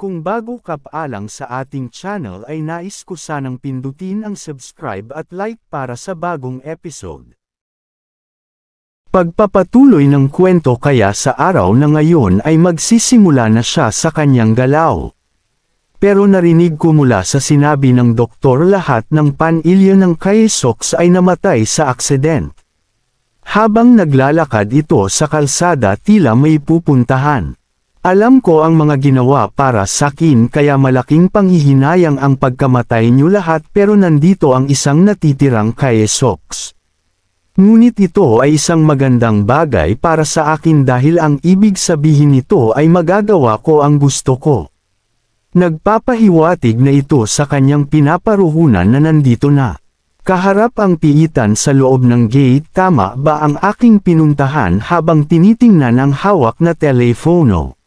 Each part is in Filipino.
Kung bago ka pa lang sa ating channel ay nais ko sanang pindutin ang subscribe at like para sa bagong episode. Pagpapatuloy ng kwento kaya sa araw na ngayon ay magsisimula na siya sa kanyang galaw. Pero narinig ko mula sa sinabi ng doktor lahat ng panilya ng kay Sox ay namatay sa aksident. Habang naglalakad ito sa kalsada tila may pupuntahan. Alam ko ang mga ginawa para sa akin kaya malaking panghihinayang ang pagkamatay niyo lahat pero nandito ang isang natitirang kay Sox. Ngunit ito ay isang magandang bagay para sa akin dahil ang ibig sabihin nito ay magagawa ko ang gusto ko. Nagpapahiwatig na ito sa kanyang pinaparuhunan na nandito na. Kaharap ang piitan sa loob ng gate, tama ba ang aking pinuntahan habang tinitingnan ang hawak na telepono?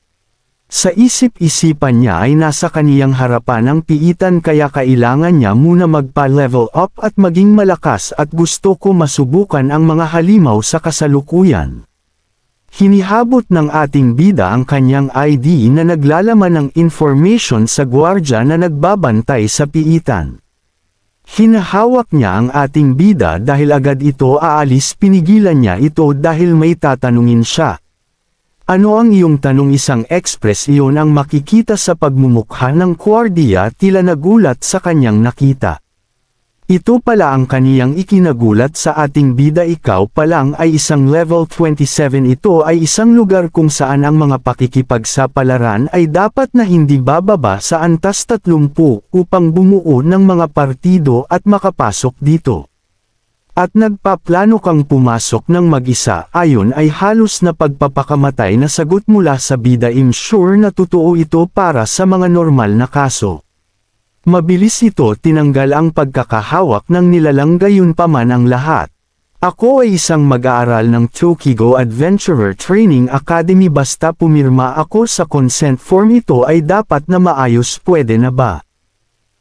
Sa isip-isipan niya ay nasa kaniyang harapan ang piitan kaya kailangan niya muna magpa-level up at maging malakas at gusto ko masubukan ang mga halimaw sa kasalukuyan. Hinihabot ng ating bida ang kanyang ID na naglalaman ng information sa gwardya na nagbabantay sa piitan. Hinahawak niya ang ating bida dahil agad ito aalis, pinigilan niya ito dahil may tatanungin siya. Ano ang iyong tanong? Isang express iyon ang makikita sa pagmumukha ng gwardiya, tila nagulat sa kanyang nakita. Ito pala ang kaniyang ikinagulat sa ating bida. Ikaw pa lang ay isang level 27. Ito ay isang lugar kung saan ang mga pakikipagsapalaran ay dapat na hindi bababa sa antas 30 upang bumuo ng mga partido at makapasok dito. At nagpaplano kang pumasok ng mag-isa, ayon ay halos na pagpapakamatay na sagot mula sa bida. I'm sure na totoo ito para sa mga normal na kaso. Mabilis ito tinanggal ang pagkakahawak ng nilalang, gayunpaman ang lahat. Ako ay isang mag-aaral ng Tokigo Adventurer Training Academy, basta pumirma ako sa consent form ito ay dapat na maayos, pwede na ba?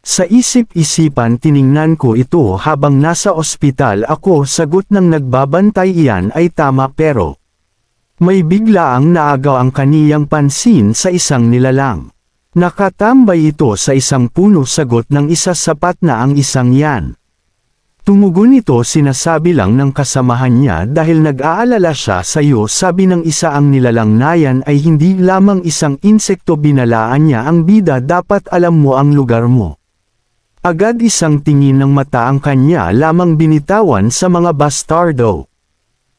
Sa isip-isipan tiningnan ko ito habang nasa ospital ako, sagot ng nagbabantay. Iyan ay tama pero may biglaang naagaw ang kaniyang pansin sa isang nilalang. Nakatambay ito sa isang puno, sagot ng isa, sapat na ang isang yan. Tumugon ito, sinasabi lang ng kasamahan niya dahil nag-aalala siya sa iyo, sabi ng isa. Ang nilalang na yan ay hindi lamang isang insekto, binalaan niya ang bida, dapat alam mo ang lugar mo. Agad isang tingin ng mata ang kanya lamang binitawan sa mga bastardo.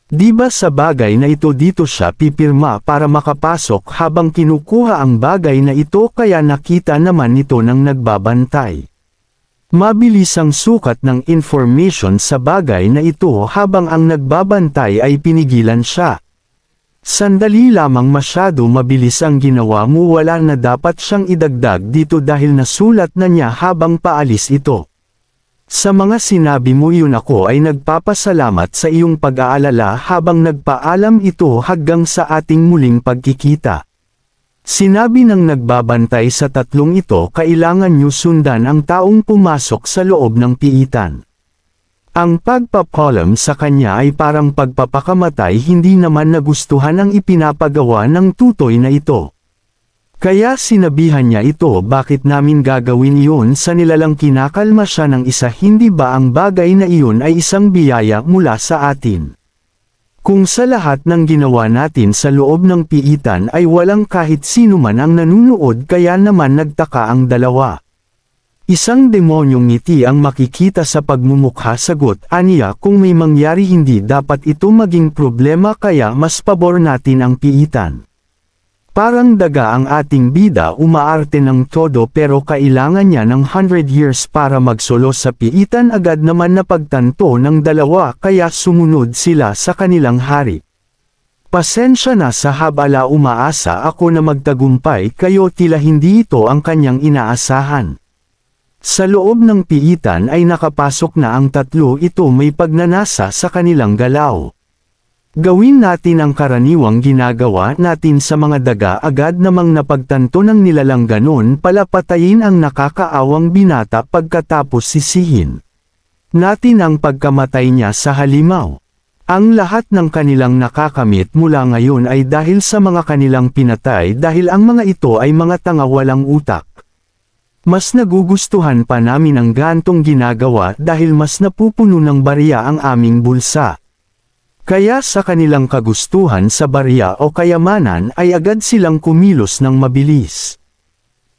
Di ba sa bagay na ito dito siya pipirma para makapasok habang kinukuha ang bagay na ito, kaya nakita naman nito ng nagbabantay. Mabilis ang sukat ng information sa bagay na ito habang ang nagbabantay ay pinigilan siya. Sandali lamang, masyado mabilis ang ginawa mo, wala na dapat siyang idagdag dito dahil nasulat na niya habang paalis ito. Sa mga sinabi mo yun, ako ay nagpapasalamat sa iyong pag-aalala habang nagpaalam ito hanggang sa ating muling pagkikita. Sinabi ng nagbabantay sa tatlong ito, kailangan niyo sundan ang taong pumasok sa loob ng piitan. Ang pagpapalam sa kanya ay parang pagpapakamatay, hindi naman nagustuhan ang ipinapagawa ng tutoy na ito. Kaya sinabihan niya ito, bakit namin gagawin iyon sa nilalang? Kinakalma siya ng isa, hindi ba ang bagay na iyon ay isang biyaya mula sa atin? Kung sa lahat ng ginawa natin sa loob ng piitan ay walang kahit sino man ang nanunood, kaya naman nagtaka ang dalawa. Isang demonyong ngiti ang makikita sa pagmumukha, sagot aniya. Kung may mangyari hindi dapat ito maging problema, kaya mas pabor natin ang piitan. Parang daga ang ating bida, umaarte ng todo pero kailangan niya ng 100 years para magsolo sa piitan. Agad naman napagtanto ng dalawa kaya sumunod sila sa kanilang hari. Pasensya na sa habala, umaasa ako na magtagumpay kayo, tila hindi ito ang kanyang inaasahan. Sa loob ng piitan ay nakapasok na ang tatlo ito, may pagnanasa sa kanilang galaw. Gawin natin ang karaniwang ginagawa natin sa mga daga, agad namang napagtanto ng nilalang, ganon pala, patayin ang nakakaawang binata pagkatapos sisihin natin ang pagkamatay niya sa halimaw. Ang lahat ng kanilang nakakamit mula ngayon ay dahil sa mga kanilang pinatay dahil ang mga ito ay mga tanga walang utak. Mas nagugustuhan pa namin ang gantong ginagawa dahil mas napupuno ng barya ang aming bulsa. Kaya sa kanilang kagustuhan sa barya o kayamanan ay agad silang kumilos ng mabilis.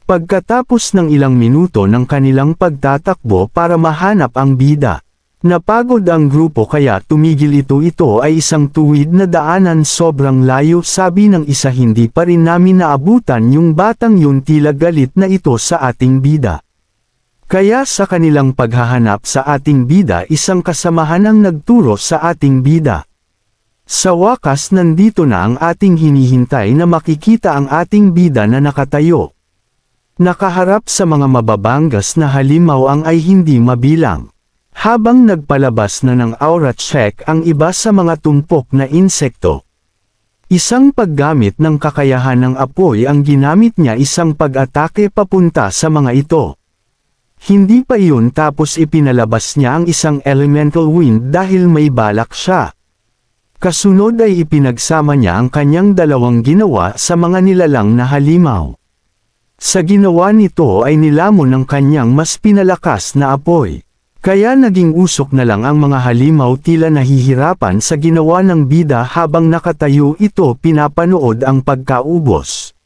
Pagkatapos ng ilang minuto ng kanilang pagtatakbo para mahanap ang bida, napagod ang grupo kaya tumigil ito ay isang tuwid na daanan sobrang layo sabi ng isa hindi pa rin namin naabutan yung batang yun tila galit na ito sa ating bida. Kaya sa kanilang paghahanap sa ating bida isang kasamahan ang nagturo sa ating bida. Sa wakas nandito na ang ating hinihintay na makikita ang ating bida na nakatayo. Nakaharap sa mga mababanggas na halimaw ang ay hindi mabilang. Habang nagpalabas na ng aura check ang iba sa mga tumpok na insekto. Isang paggamit ng kakayahan ng apoy ang ginamit niya isang pag-atake papunta sa mga ito. Hindi pa iyon tapos ipinalabas niya ang isang elemental wind dahil may balak siya. Kasunod ay ipinagsama niya ang kanyang dalawang ginawa sa mga nilalang na halimaw. Sa ginawa nito ay nilamon ng kanyang mas pinalakas na apoy. Kaya naging usok na lang ang mga halimaw tila nahihirapan sa ginawa ng bida habang nakatayo ito pinapanood ang pagkaubos.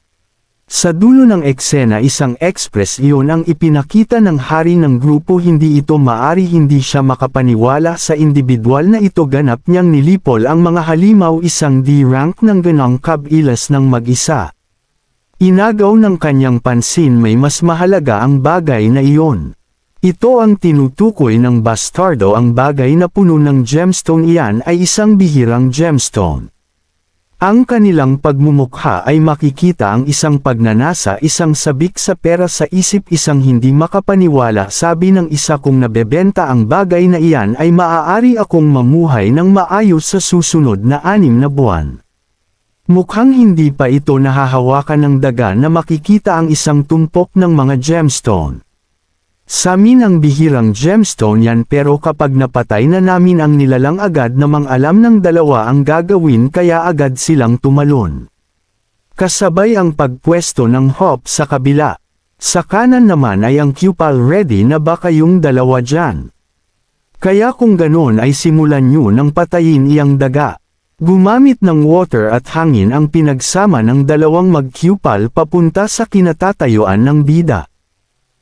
Sa dulo ng eksena isang express iyon ang ipinakita ng hari ng grupo hindi ito maari hindi siya makapaniwala sa individual na ito ganap niyang nilipol ang mga halimaw isang D-rank ng ganang kabilas ng mag-isa. Inagaw ng kanyang pansin may mas mahalaga ang bagay na iyon. Ito ang tinutukoy ng bastardo ang bagay na puno ng gemstone iyan ay isang bihirang gemstone. Ang kanilang pagmumukha ay makikita ang isang pagnanasa isang sabik sa pera sa isip isang hindi makapaniwala sabi ng isa kung nabebenta ang bagay na iyan ay maaari akong mamuhay ng maayos sa susunod na 6 na buwan. Mukhang hindi pa ito nahahawakan ng daga na makikita ang isang tumpok ng mga gemstone. Sa amin ang bihirang gemstone yan pero kapag napatay na namin ang nilalang agad namang alam ng dalawa ang gagawin kaya agad silang tumalon. Kasabay ang pagpwesto ng hop sa kabila. Sa kanan naman ay ang cupal ready na baka yung dalawa dyan. Kaya kung ganon ay simulan nyo ng patayin iyang daga. Gumamit ng water at hangin ang pinagsama ng dalawang mag-cupal papunta sa kinatatayuan ng bida.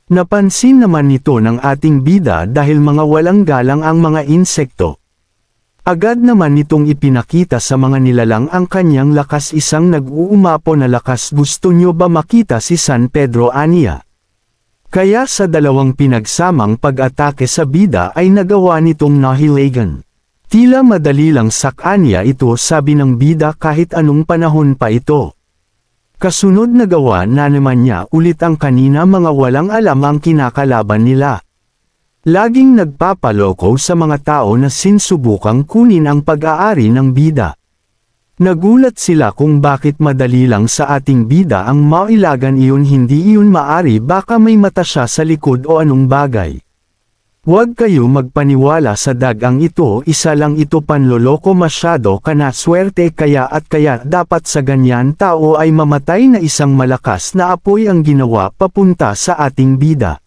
Napansin naman nito ng ating bida dahil mga walang galang ang mga insekto. Agad naman nitong ipinakita sa mga nilalang ang kanyang lakas isang nag-uumapo na lakas gusto nyo ba makita si San Pedro Ania? Kaya sa dalawang pinagsamang pag-atake sa bida ay nagawa nitong nahilagan. Tila madali lang sakanya ito sabi ng bida kahit anong panahon pa ito. Kasunod na gawa na naman niya ulit ang kanina mga walang alam ang kinakalaban nila. Laging nagpapaloko sa mga tao na sinsubukang kunin ang pag-aari ng bida. Nagulat sila kung bakit madali lang sa ating bida ang mailagan iyon hindi iyon maari baka may mata siya sa likod o anong bagay. Huwag kayo magpaniwala sa dagang ito isa lang ito panloloko masyado kana swerte kaya dapat sa ganyan tao ay mamatay na isang malakas na apoy ang ginawa papunta sa ating bida.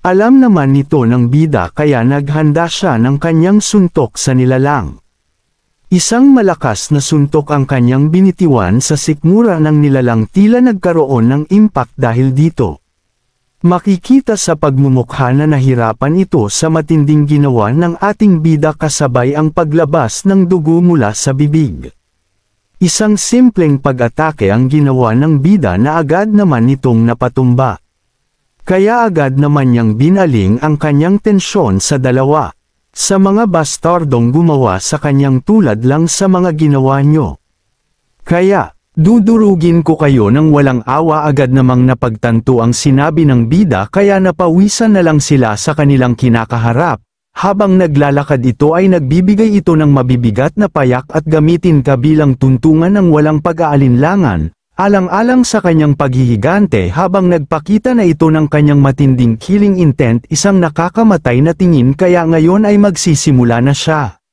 Alam naman nito ng bida kaya naghanda siya ng kanyang suntok sa nilalang. Isang malakas na suntok ang kanyang binitiwan sa sikmura ng nilalang tila nagkaroon ng impact dahil dito. Makikita sa pagmumukha na nahirapan ito sa matinding ginawa ng ating bida kasabay ang paglabas ng dugo mula sa bibig. Isang simpleng pag-atake ang ginawa ng bida na agad naman nitong napatumba. Kaya agad naman niyang binaling ang kanyang tensyon sa dalawa. Sa mga bastardong gumawa sa kanyang tulad lang sa mga ginawa nyo. Kaya, dudurugin ko kayo ng walang awa agad namang napagtanto ang sinabi ng bida kaya napawisan na lang sila sa kanilang kinakaharap. Habang naglalakad ito ay nagbibigay ito ng mabibigat na payak at gamitin kabilang tuntungan ng walang pag-aalinlangan, alang-alang sa kanyang paghihigante habang nagpakita na ito ng kanyang matinding killing intent isang nakakamatay na tingin kaya ngayon ay magsisimula na siya.